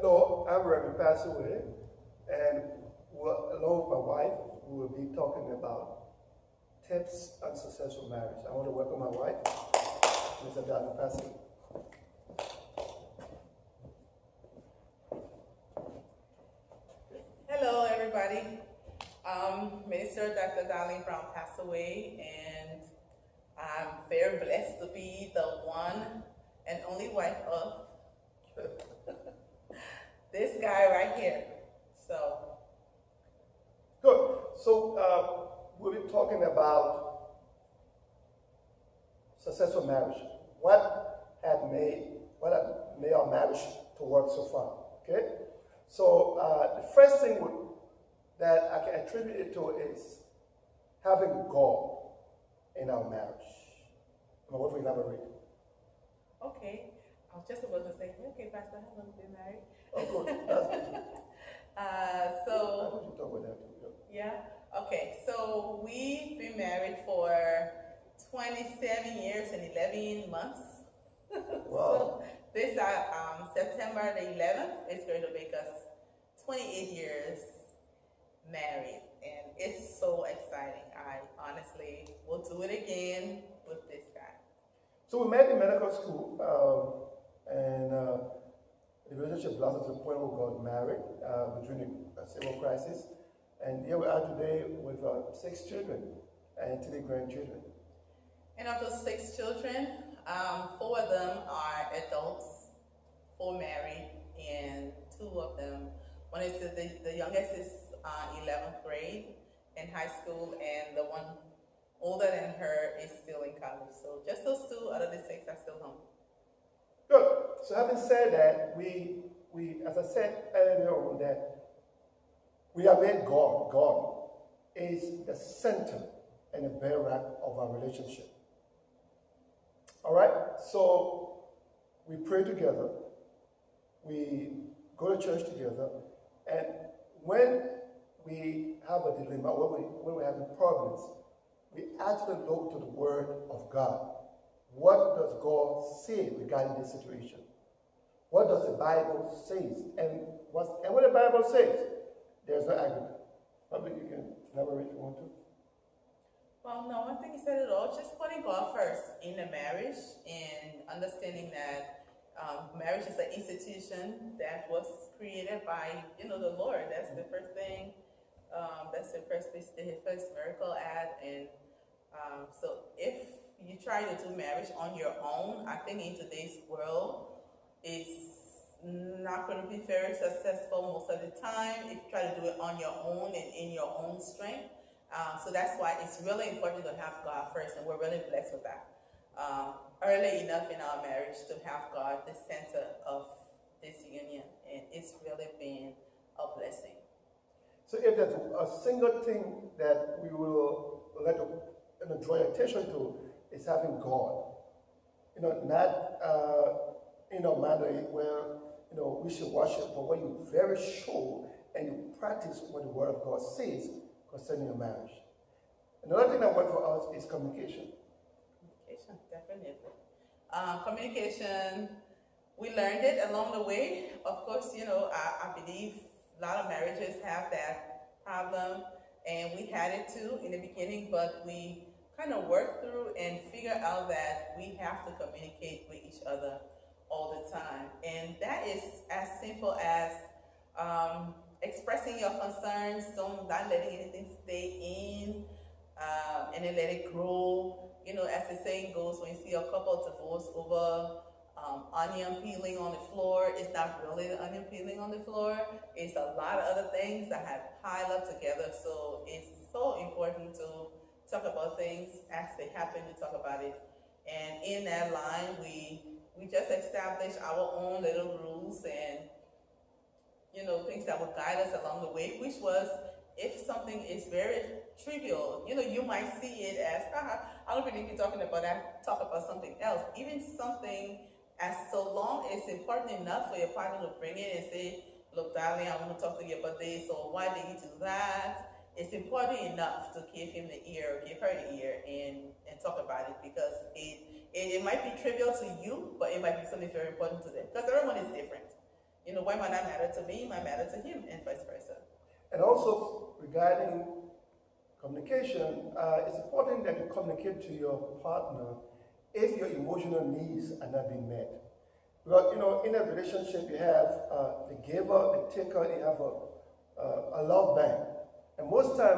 Hello, I'm Reverend Paasewe, and along with my wife, we will be talking about tips on successful marriage. I want to welcome my wife, Mr. Dahlene Paasewe. Hello, everybody. Minister Dr. Dahlene Browne Paasewe, and I'm very blessed to be the one and only wife of this guy right here. So, good. So we'll be talking about successful marriage. What have made our marriage to work so far? Okay. So the first thing that I can attribute it to is having God in our marriage. I'm going to elaborate. okay. I was just about to say, okay, Pastor, how long have you been married? Oh, good. That's good. I So, want you to talk about that too. yeah. Okay, so we've been married for 27 years and 11 months. Wow. So this September the 11th is going to make us 28 years married, and it's so exciting. I honestly will do it again with this guy. So we met in medical school, and the relationship blossomed to the point where we got married during the civil crisis. And here we are today with 6 children and 3 grandchildren. And of those 6 children, 4 of them are adults, 4 married, and 2 of them, one is the youngest is 11th grade in high school, and the one older than her is still in college. So just those 2 out of the 6 are still home. Good. So having said that, we as I said earlier on, that we have made God. God is the center and the bedrock of our relationship. All right? So we pray together. We go to church together. And when we have a dilemma, when we're having problems, we actually look to the Word of God. What does God say regarding this situation? What does the Bible say? And what the Bible says, there's no argument. Probably you can elaborate if you want to. Well, no, I think you said it all. Just putting God first in a marriage and understanding that marriage is an institution that was created by, the Lord. That's the first thing. That's the first miracle act. And so if you try to do marriage on your own, I think in today's world, it's not going to be very successful most of the time if you try to do it on your own and in your own strength. So that's why it's really important to have God first, and we're really blessed with that. Early enough in our marriage to have God the center of this union, and it's really been a blessing. So if there's a single thing that we will let draw your attention to, is having God. Not manner where we should worship, but when you're very sure and you practice what the Word of God says concerning your marriage. Another thing that works for us is communication. Communication, definitely. Communication, we learned it along the way. Of course, I believe a lot of marriages have that problem, and we had it too in the beginning, but we kind of work through and figure out that we have to communicate with each other all the time. And that is as simple as expressing your concerns, not letting anything stay in, and then let it grow. As the saying goes, when you see a couple divorce over onion peeling on the floor, it's not really the onion peeling on the floor. It's a lot of other things that have piled up together. So it's so important to talk about things as they happen, to talk about it. And in that line, we just establish our own little rules and things that will guide us along the way, which was, if something is very trivial, you might see it as, I don't really be talking about that, talk about something else. Even something as so long as important enough for your partner to bring it and say, look, darling, I want to talk to you about this, or why did you do that? It's important enough to give him the ear, give her the ear, and talk about it, because it might be trivial to you, but it might be something very important to them, because everyone is different. what might not matter to me might matter to him, and vice versa. And also regarding communication, it's important that you communicate to your partner if your emotional needs are not being met. Because, in a relationship, you have the giver, the taker, you have a love bank. And most time,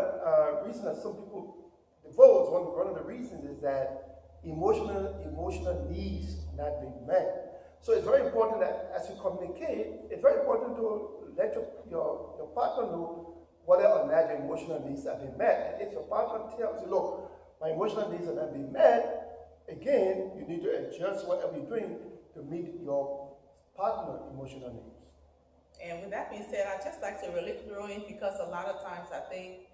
reason that some people divorce, one of the reasons is that emotional needs not being met. So it's very important that as you communicate, it's very important to let your partner know whether or not your emotional needs are being met. And if your partner tells you, look, my emotional needs are not being met, again, you need to adjust whatever you're doing to meet your partner's emotional needs. And with that being said, I'd just like to really throw in, because a lot of times I think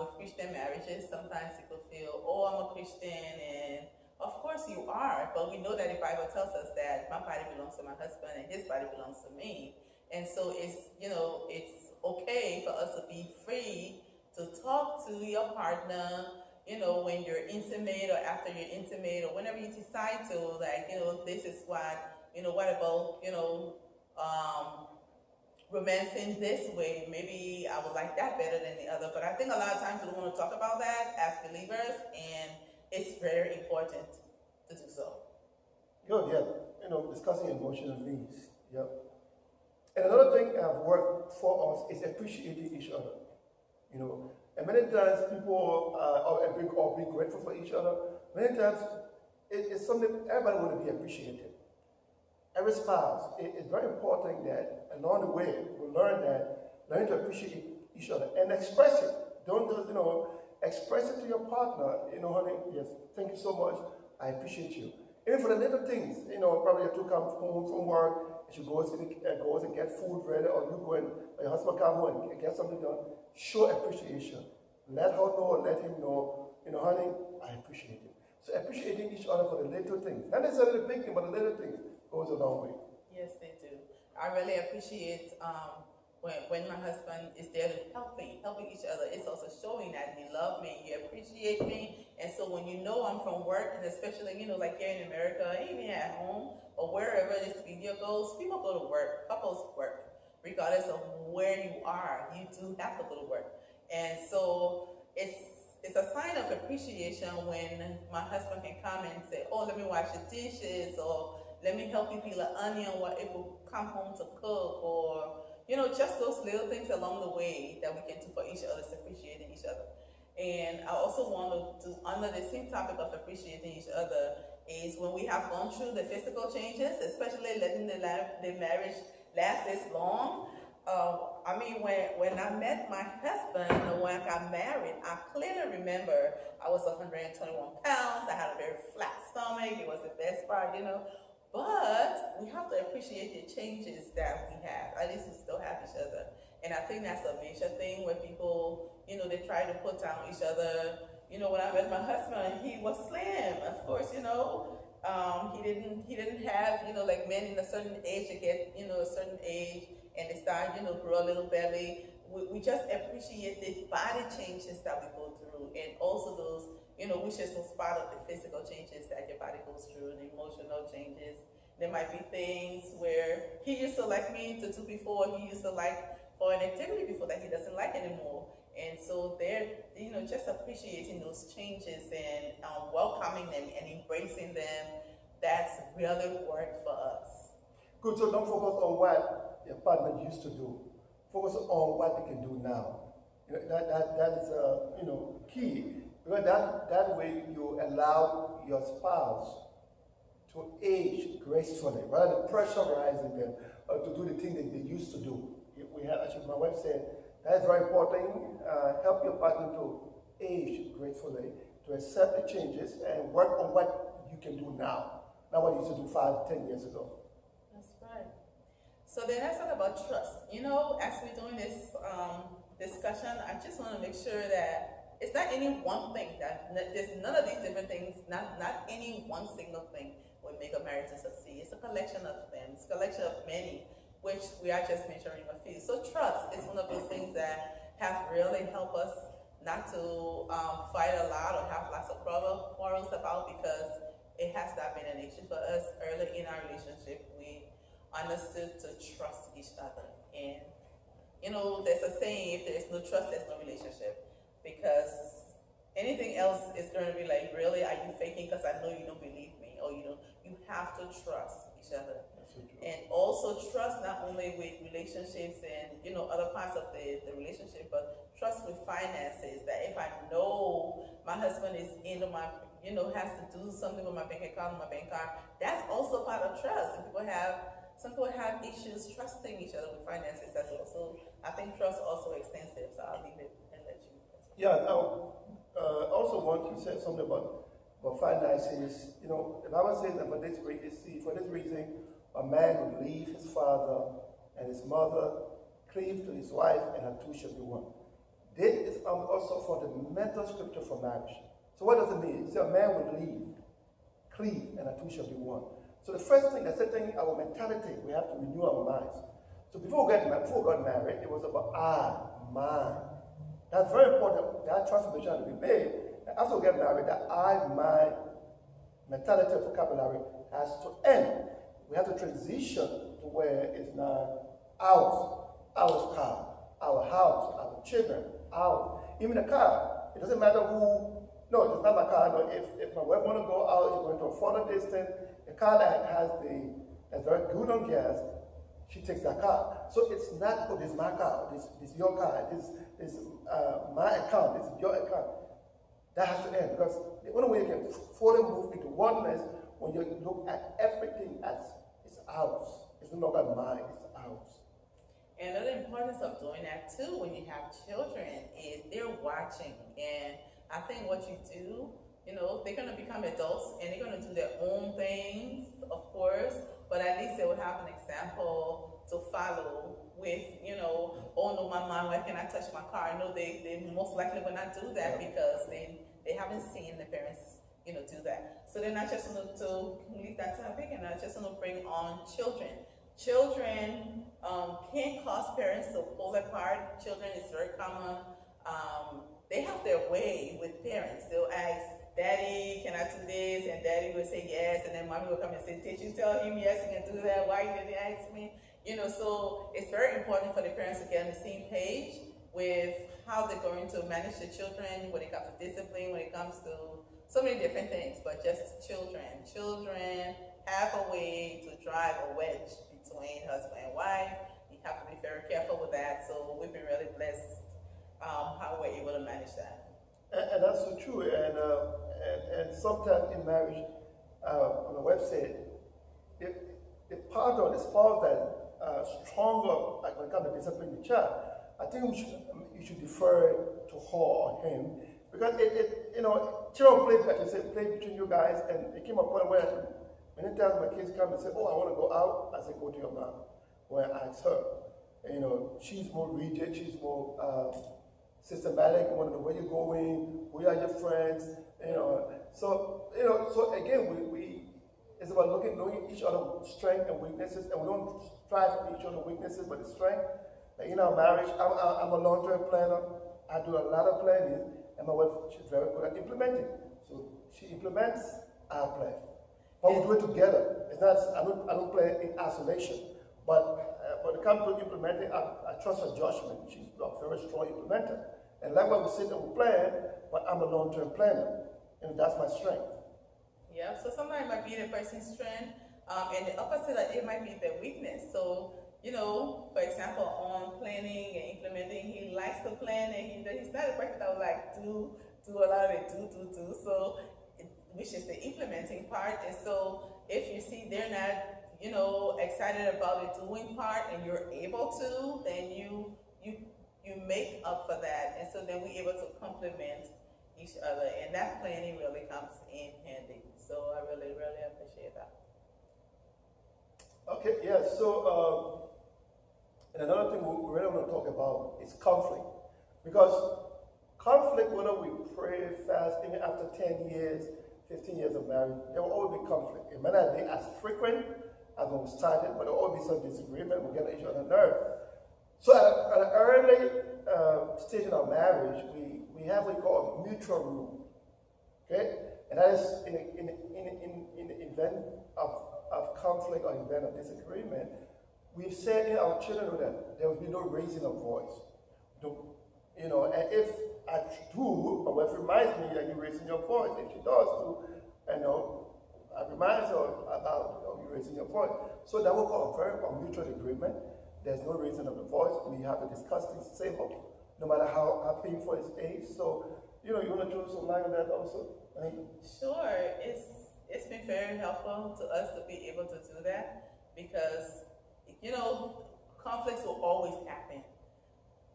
with Christian marriages, sometimes people feel, oh, I'm a Christian, and of course you are, but we know that the Bible tells us that my body belongs to my husband and his body belongs to me. And so it's okay for us to be free to talk to your partner, when you're intimate or after you're intimate or whenever you decide to, this is what about, romancing this way, maybe I would like that better than the other. But I think a lot of times we don't want to talk about that as believers, and it's very important to do so. Good, yeah. Discussing emotional needs. Yeah. And another thing that have worked for us is appreciating each other. And many times people are be grateful for each other. Many times it's something everybody want to be appreciated. Every spouse, it's very important that along the way we learn to appreciate each other and express it. Don't just, express it to your partner. Honey, yes, thank you so much. I appreciate you. Even for the little things, probably you have to come home from work, and she goes and get food ready, or you go and your husband come home and get something done. Show appreciation. Let her know, let him know, honey, I appreciate it. So appreciating each other for the little things. Not necessarily the big thing, but the little things goes a long way. Yes, they do. I really appreciate when my husband is there to helping each other. It's also showing that he loves me, he appreciates me. And so when I'm from work, and especially, like here in America, even at home or wherever this video goes, people go to work, couples work. Regardless of where you are, you do have to go to work. And so it's a sign of appreciation when my husband can come and say, oh, let me wash the dishes, or let me help you peel an onion while if we come home to cook, or just those little things along the way that we can do for each other, appreciating each other. And I also want to, under the same topic of appreciating each other, is when we have gone through the physical changes, especially letting the marriage last this long. When I met my husband, when I got married, I clearly remember I was 121 pounds. I had a very flat stomach. It was the best part, But we have to appreciate the changes that we have. At least we still have each other. And I think that's a major thing when people, they try to put down each other. When I met my husband, he was slim. Of course, he didn't have, like men in a certain age, they get, a certain age and they start, grow a little belly. We just appreciate the body changes that we go through, and also those, which is those part of the physical changes that your body goes through, the emotional changes. There might be things where he used to like me to do before, he used to like for an activity before that he doesn't like anymore. And so they're, just appreciating those changes and welcoming them and embracing them, that's really worked for us. Good, so don't focus on what your partner used to do. Focus on what they can do now. That is, key. Because that way you allow your spouse to age gracefully, rather than pressurizing them to do the thing that they used to do. We have, actually, my wife said, that is very important. Help your partner to age gracefully, to accept the changes and work on what you can do now, not what you used to do 5-10 years ago. That's right. So then let's talk about trust. As we're doing this discussion, I just want to make sure that it's not any one thing, that there's none of these different things, not any one single thing will make a marriage a succeed. It's a collection of them. It's a collection of many, which we are just mentioning a few. So trust is one of those things that have really helped us not to fight a lot or have lots of quarrels about, because it has not been an issue for us early in our relationship. We understood to trust each other. And, you know, there's a saying, if there's no trust, there's no relationship. Because anything else is going to be like, really, are you faking because I know you don't believe me? Or you have to trust each other. And also trust not only with relationships and, you know, other parts of the relationship, but trust with finances. That if I know my husband is into my, you know, has to do something with my bank account, my bank card, that's also part of trust. And some people have issues trusting each other with finances as well. So I think trust also extensive. So I'll leave it and let you. Yeah, I also want to say something about finances. You know, the Bible says that for this reason, a man will leave his father and his mother, cleave to his wife, and her two shall be one. This is also for the mental scripture for marriage. So what does it mean? It says a man will leave, cleave, and her two shall be one. So the first thing, our mentality, we have to renew our minds. So before we got married, it was about mine. That's very important. That transformation has to be made. And after we get married, that mine mentality or vocabulary has to end. We have to transition to where it's now our car, our house, our children, even the car. It doesn't matter who. No, it's not my car. No, if my wife want to go out, she's going to a further distance. The car that's very good on gas, she takes that car. So it's not, this is my car, this is your car, this is my account, this is your account. That has to end, because the only way you can fully move into oneness when you look at everything as it's ours. It's no longer mine, it's ours. And the importance of doing that too when you have children is they're watching. And I think what you do, you know, they're going to become adults and they're going to do their own things, of course, but at least they will have an example to follow with, you know, oh no, my wife cannot touch my car. No, they most likely will not do that because they haven't seen the parents, you know, do that. So they're not just going to leave that topic and not just going to bring on children. Children can cause parents to pull apart. Children is very common. They have their way with parents. They'll ask, Daddy, can I do this? And Daddy will say yes. And then Mommy will come and say, did you tell him yes, you can do that? Why didn't you ask me? You know, so it's very important for the parents to get on the same page with how they're going to manage the children when it comes to discipline, when it comes to so many different things, but just children. Children have a way to drive a wedge between husband and wife. You have to be very careful with that. So we've been really blessed how we're able to manage that. And that's so true. And sometimes in marriage, on the website, the partner or the spouse that stronger, like when it comes to discipline the child, I think you should defer to her or him, because you know, children play, like you said, play between you guys, and it came a point where many times my kids come and say, oh, I want to go out. I say, go to your mom. Where I ask her. And, you know, she's more rigid, she's more systematic. You want to know where you're going, who are your friends, you know. So again, we it's about knowing each other's strengths and weaknesses, and we don't strive for each other's weaknesses, but the strength. Like in our marriage, I'm a long-term planner. I do a lot of planning, and my wife, she's very good at implementing. So she implements our plan. But we do it together. It's not, I don't play in isolation. But when it comes to implementing, I trust her judgment. She's a very strong implementer. And likewise, we sit and we plan, but I'm a long-term planner. And that's my strength. Yeah, so somebody might be the person's strength, and the opposite, it might be their weakness. So, you know, for example, on planning and implementing, he likes to plan, and he's not a person that would like do a lot of it, do. So, which is the implementing part. And so, if you see they're not, you know, excited about the doing part, and you're able to, then you make up for that, and so then we're able to complement each other, and that planning really comes in handy. So I really, really appreciate that. Okay, yeah, so and another thing we really want to talk about is conflict. Because conflict, whether we pray, fast, even after 10 years, 15 years of marriage, there will always be conflict. It may not be as frequent as when we started, but there will always be some disagreement. We'll get each other nerve. So at an early stage in our marriage, we have what we call a mutual rule. Okay? And that is in the event of of conflict or event of disagreement, we've said in our children that there will be no raising of voice. And if I do, my wife reminds me that you're raising your voice. If she does do, I remind her about you raising your voice. So that will call a mutual agreement. There's no raising of the voice. We have to discuss things civil, no matter how painful it is. So, you want to throw some light on that also? Sure. It's been very helpful to us to be able to do that because, conflicts will always happen.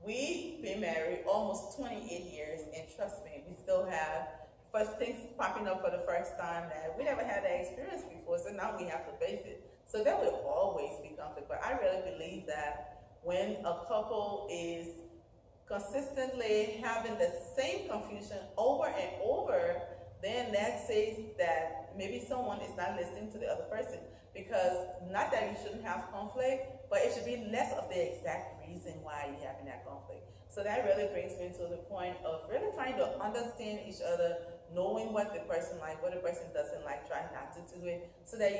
We've been married almost 28 years, and trust me, we still have first things popping up for the first time that we never had that experience before, so now we have to face it. So there will always be conflict, but I really believe that when a couple is consistently having the same confusion over and over, then that says that maybe someone is not listening to the other person. Because not that you shouldn't have conflict, but it should be less of the exact reason why you're having that conflict. So that really brings me to the point of really trying to understand each other, knowing what the person likes, what the person doesn't like, trying not to do it, so that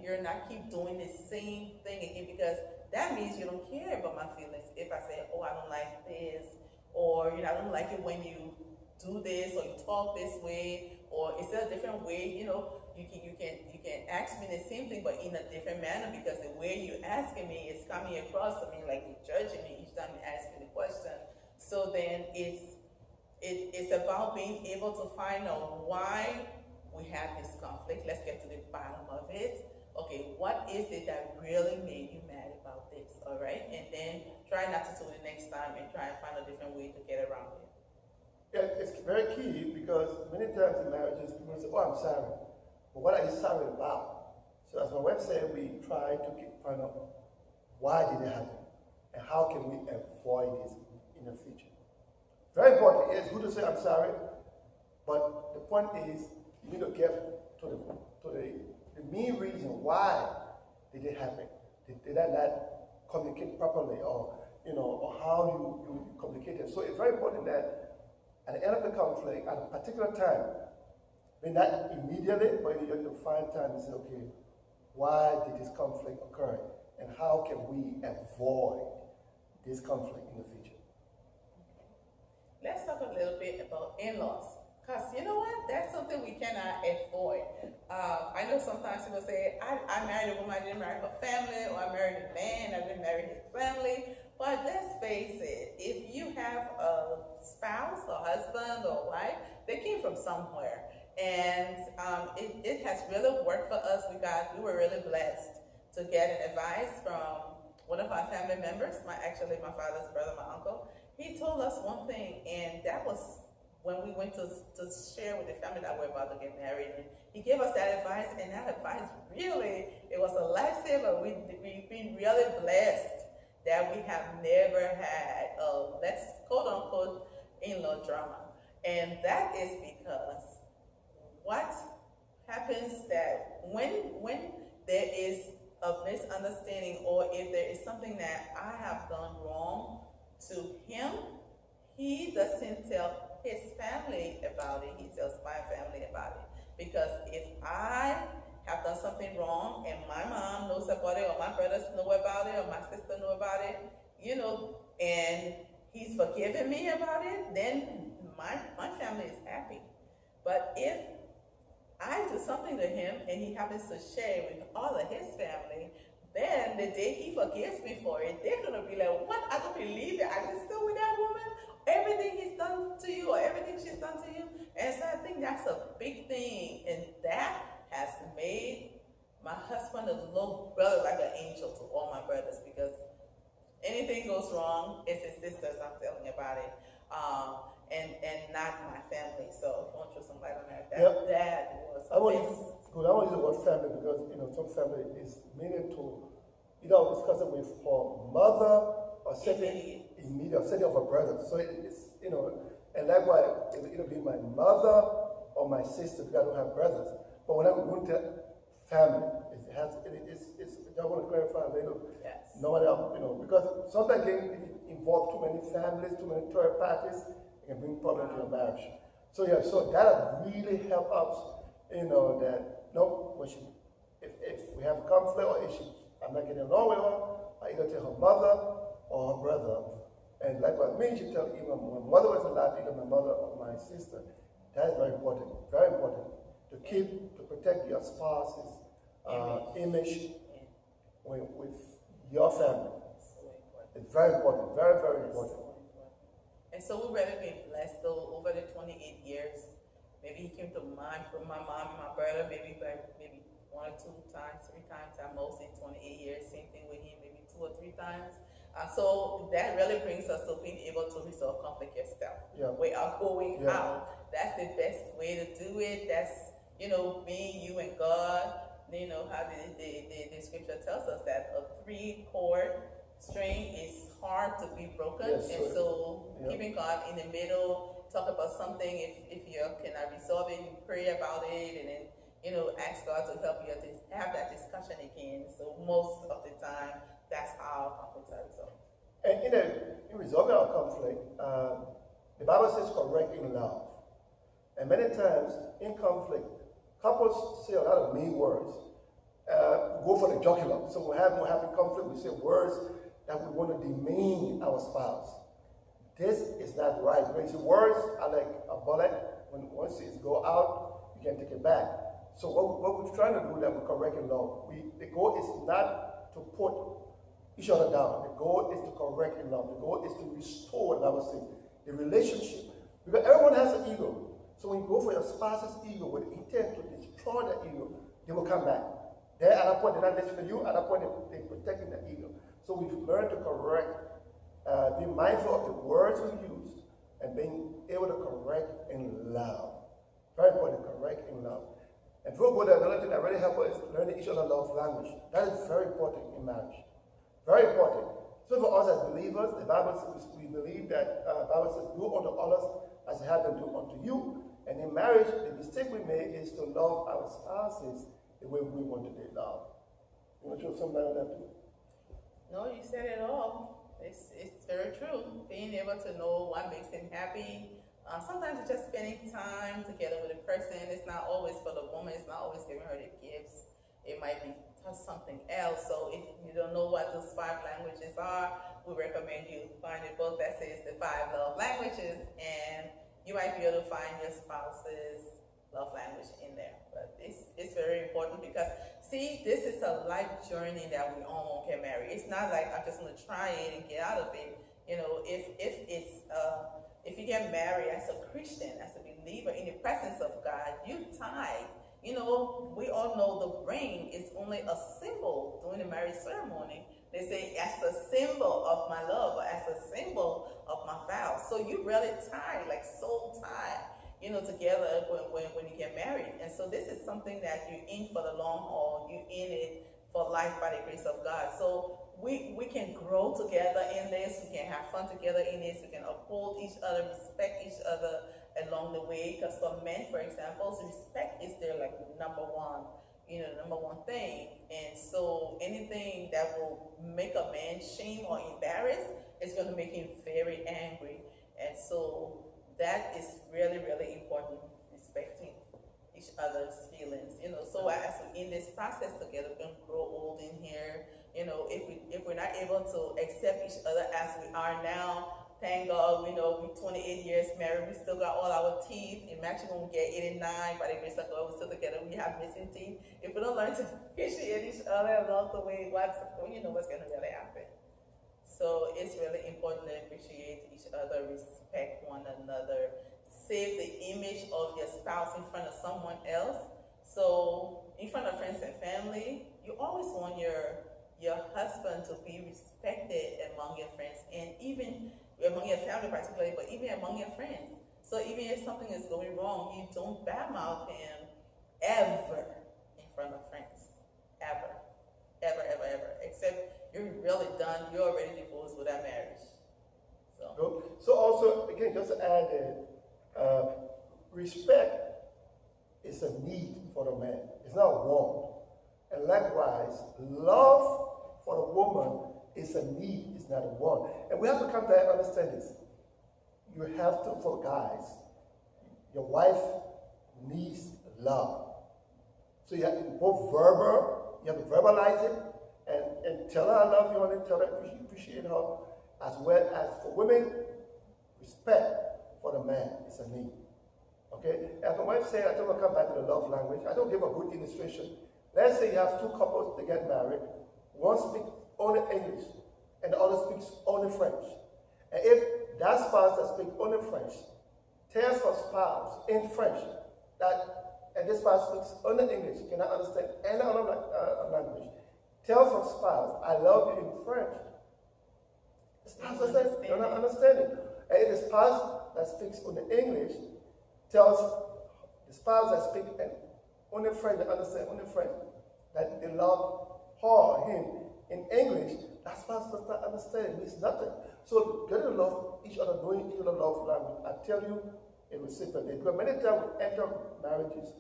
you're not keep doing the same thing again, because that means you don't care about my feelings. If I say, oh, I don't like this, or I don't like it when you do this, or you talk this way, or is there a different way, you can ask me the same thing but in a different manner, because the way you're asking me is coming across to me like you're judging me each time you ask me the question. So then it's about being able to find out why we have this conflict. Let's get to the bottom of it. Okay, what is it that really made you mad about this? All right, and then try not to do it next time and try and find a different way to get around it. Yeah, it's very key because many times in marriages people say, oh, I'm sorry. But what are you sorry about? So as my wife said, we try to find out why did it happen and how can we avoid this in the future. Very important. It's good to say I'm sorry, but the point is you need to get to the main reason why did it happen. Did I not communicate properly, or how you communicated? So it's very important that at the end of the conflict, at a particular time, maybe not immediately, but you have to find time and say, okay, why did this conflict occur? And how can we avoid this conflict in the future? Let's talk a little bit about in-laws. Because you know what? That's something we cannot avoid. I know sometimes people say, I married a woman, I didn't marry her family, or I married a man, I didn't marry his family. But let's face it, if you have a spouse or husband or wife, they came from somewhere. And it has really worked for us. We were really blessed to get an advice from one of our family members, my father's brother, my uncle. He told us one thing, and that was when we went to share with the family that we're about to get married. And he gave us that advice, and that advice really, it was a lifesaver. We've been really blessed that we have never had let's quote unquote in-law drama. And that is because what happens that when there is a misunderstanding, or if there is something that I have done wrong to him, he doesn't tell his family about it, he tells my family about it. Because if I have done something wrong and my mom knows about it, or my brothers know about it, or my sister know about it, and he's forgiven me about it, then my family is happy. But if I do something to him and he happens to share with all of his family, then the day he forgives me for it, they're going to be like, what? I don't believe it. Are you still with that woman? Everything he's done to you, or everything she's done to you? And so I think that's a big thing. And that has made my husband a little brother, like an angel to all my brothers, because anything goes wrong, it's his sisters I'm telling about it. And not my family. So don't throw some light on that. That was amazing. I want to use the word family because some family is meaning to either discuss it with her mother or setting immediate, or setting of her brother. So it's and likewise it'll be my mother or my sister because I don't have brothers. But when I go to family, I want to clarify a little. Yes. Nobody else, because sometimes it involve too many families, too many third parties, it can bring problems to your marriage. So that really helped us, that no, if we have conflict or issues, I'm not getting along with her, I either tell her mother or her brother. And likewise, me, she tell even when my mother was alive, either my mother or my sister. That is very important to protect your spouse's image with your family. It's very important, very, very important. And so we've really been blessed though over the 28 years. Maybe he came to mind from my mom and my brother, maybe 1 or 2 times, 3 times at most in 28 years. Same thing with him, maybe 2 or 3 times. So that really brings us to being able to resolve conflict yourself without going out. That's the best way to do it. That's, being you and God. How the scripture tells us that a 3-chord string is hard to be broken. Yes, and so keeping God in the middle, talk about something. If you cannot resolve it, you pray about it, and then ask God to help you to have that discussion again. So most of the time, that's how conflicts are resolved. And in resolving our conflict, the Bible says correct in love. And many times in conflict, couples say a lot of mean words. Go for the jugular. So we're having conflict, we say words that we want to demean our spouse. This is not right. Because words are like a bullet. Once it go out, you can take it back. So what we're trying to do that with correct in love. The goal is not to put each other down. The goal is to correct in love. The goal is to restore, the Bible says, the relationship. Because everyone has an ego. So when you go for your spouse's ego with the intent to destroy the ego, they will come back. At that point, they're not listening to you. At that point, they're protecting the ego. So we've learned to correct, be mindful of the words we use, and being able to correct in love. Very important, correct in love. And before we go there, another thing that really helps us is learning each other's love language. That is very important in marriage. Very important. So for us as believers, the Bible says we believe that the Bible says, do unto others as you have them do unto you. And in marriage, the mistake we make is to love our spouses the way we want to be loved. You want to show something like that too? No, you said it all. It's very true. Being able to know what makes them happy. Sometimes it's just spending time together with a person. It's not always for the woman. It's not always giving her the gifts. It might be something else. So if you don't know what those 5 languages are, we recommend you find a book that says the 5 love languages, and you might be able to find your spouse's love language in there. But it's very important because, see, this is a life journey that we all won't get married. It's not like I'm just going to try it and get out of it. If you get married as a Christian, as a believer in the presence of God, you tie. We all know the ring is only a symbol during the marriage ceremony. They say, as a symbol of my love, or as a symbol of my vow. So you really tie, like soul tie, together when you get married. And so this is something that you're in for the long haul. You're in it for life by the grace of God. So we can grow together in this. We can have fun together in this. We can uphold each other, respect each other along the way. Because for men, for example, respect is their number one thing. And so anything that will make a man shame or embarrassed is going to make him very angry. And so that is really, really important, respecting each other's feelings. So as we in this process together, we're going to grow old in here. If we're not able to accept each other as we are now, thank God, we're 28 years married. We still got all our teeth. Imagine when we get 89, by the grace of God, we're still together. We have missing teeth. If we don't learn to appreciate each other along the way, what's going to really happen? So it's really important to appreciate each other, respect one another, save the image of your spouse in front of someone else. So in front of friends and family, you always want your husband to be respected among your friends, and even among your family particularly, but even among your friends. So even if something is going wrong, you don't badmouth him ever in front of friends. Ever. Ever, ever, ever. Except you're really done, you're already divorced with that marriage. So also, again, just to add that respect is a need for the man. It's not a want. And likewise, love for the woman is a need, it's not a want. And we have to come to understand this. You have to, for guys, your wife needs love. So you have to both verbal, you have to verbalize it and tell her I love you and tell her you appreciate her, as well as for women, respect for the man is a need. Okay? As my wife said, I don't want to come back to the love language. I don't give a good illustration. Let's say you have two couples that get married. One speaks only English and the other speaks only French. And if that spouse that speaks only French tells her spouse in French that, and this spouse speaks only English, cannot understand any other language, tells her spouse, I love you in French, the spouse says, you're not understanding. And if the spouse that speaks only English tells the spouse that speaks only French, that understand only French, that they love her or him in English, that spouse does not understand, it means nothing. So get to love each other, knowing each other love language. I tell you, it will simply. Because many times we enter marriages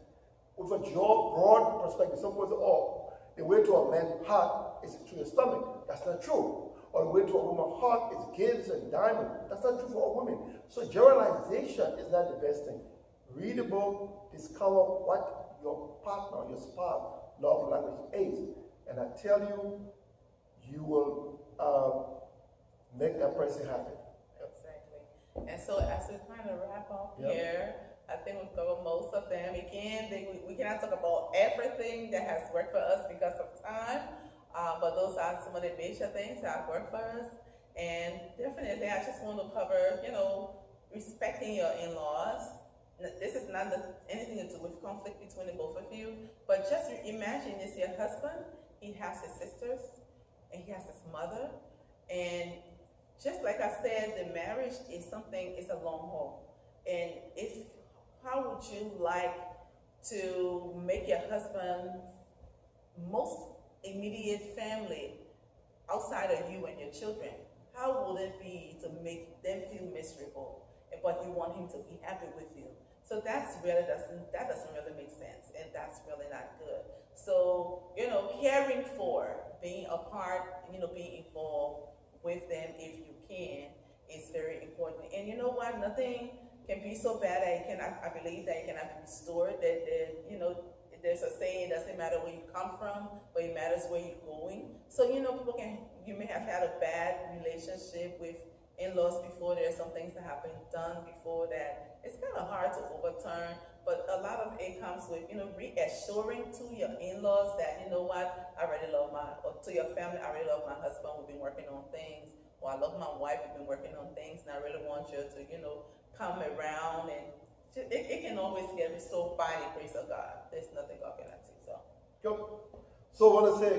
with a broad perspective. Some people say, oh, the way to a man's heart is through his stomach. That's not true. Or the way to a woman's heart is gifts and diamonds. That's not true for a woman. So generalization is not the best thing. Read the book, discover what your partner, your spouse, love language is. And I tell you, you will make that person happy. Exactly. And so as we kind of wrap up here, I think we've covered most of them. Again, we cannot talk about everything that has worked for us because of time, but those are some of the major things that have worked for us. And definitely, I just want to cover, respecting your in-laws. This is not anything to do with conflict between the both of you, but just imagine this: your husband, he has his sisters, and he has his mother, and just like I said, the marriage is it's a long haul. And how would you like to make your husband's most immediate family outside of you and your children? How would it be to make them feel miserable, but you want him to be happy with you? So that doesn't really make sense, and that's really not good. So, caring for, being a part, being involved with them if you can is very important. And you know what? Nothing can be so bad that I believe that it cannot be restored. There's a saying, it doesn't matter where you come from, but it matters where you're going. So, you may have had a bad relationship with in-laws before. There's some things that have been done before that it's kind of hard to overturn, but a lot of it comes with, reassuring to your in-laws that, I really love to your family, I really love my husband, we've been working on things, or I love my wife, we've been working on things, and I really want you to, come around, and it can always get restored by the grace of God. There's nothing God cannot do, so. Good. So I want to say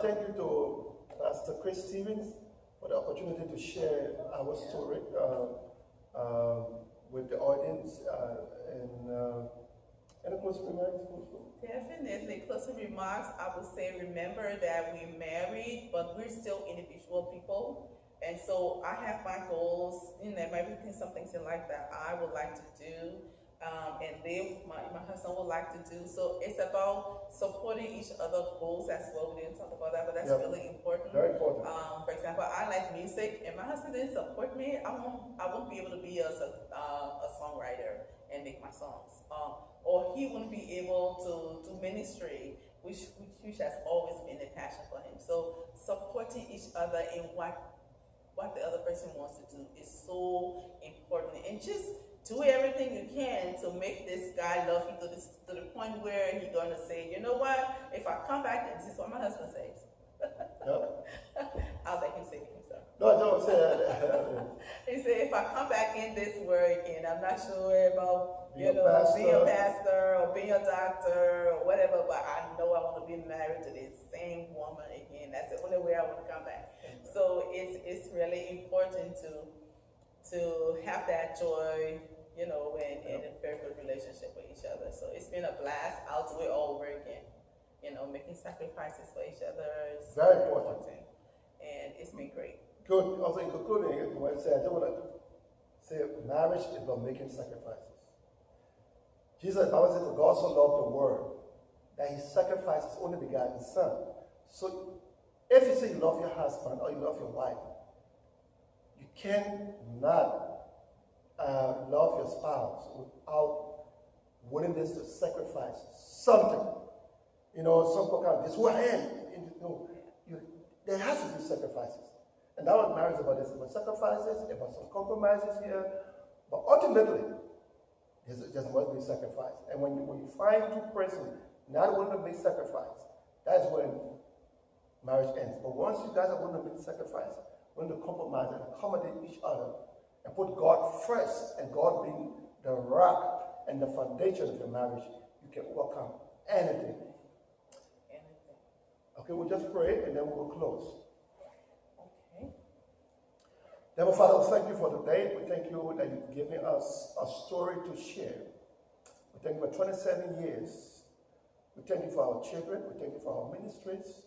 thank you to Pastor Chris Stevens for the opportunity to share our story with the audience. Any closing remarks? Definitely. Closing remarks, I would say, remember that we're married, but we're still individual people. And so I have my goals, maybe something like that I would like to do, and my husband would like to do. So it's about supporting each other's goals as well. We didn't talk about that, but that's really important. Very important. For example, I like music, and my husband didn't support me. I won't be able to be a songwriter and make my songs. Or he wouldn't be able to do ministry, which has always been a passion for him. So supporting each other in what the other person wants to do is so important, and just do everything you can to make this guy love you to the point where he's going to say, you know what, if I come back, and this is what my husband says. I'll let him say it himself. No, I don't say that. He said, if I come back in this world again, I'm not sure about being a pastor or being a doctor or whatever, but I know I want to be married to this same woman again. That's the only way I want to come back. So it's really important to have that joy, and a very good relationship with each other. So it's been a blast. I'll do it all over again. Making sacrifices for each other is very important. And it's been great. Good. Also, in concluding, I want to say marriage is about making sacrifices. Jesus, the Bible says, for God so loved the world that he sacrificed his only begotten Son. So if you say you love your husband or you love your wife, you cannot love your spouse without willingness to sacrifice something You know, some people come, this is who I am. And, you know, there has to be sacrifices. And that was marriage about this. About sacrifices, about some compromises here. But ultimately, there must be sacrifice. And when you find two persons not willing to make sacrifice, that's when marriage ends. But once you guys are willing to make sacrifice, willing to compromise and accommodate each other, and put God first, and God being the rock and the foundation of your marriage, you can overcome anything. Okay, we'll just pray and then we'll close. Okay. Heavenly Father, thank you for today. We thank you that you've given us a story to share. We thank you for 27 years. We thank you for our children. We thank you for our ministries.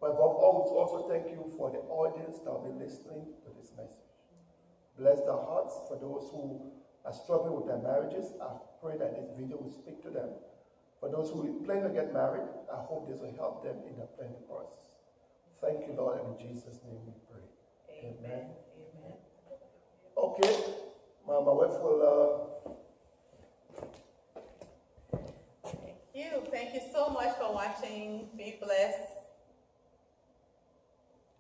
But above all, we also thank you for the audience that will be listening to this message. Bless their hearts for those who are struggling with their marriages. I pray that this video will speak to them. For those who plan to get married, I hope this will help them in their planning process. Thank you, Lord, and in Jesus' name we pray. Amen. Amen. Okay, my wife will... Thank you. Thank you so much for watching. Be blessed.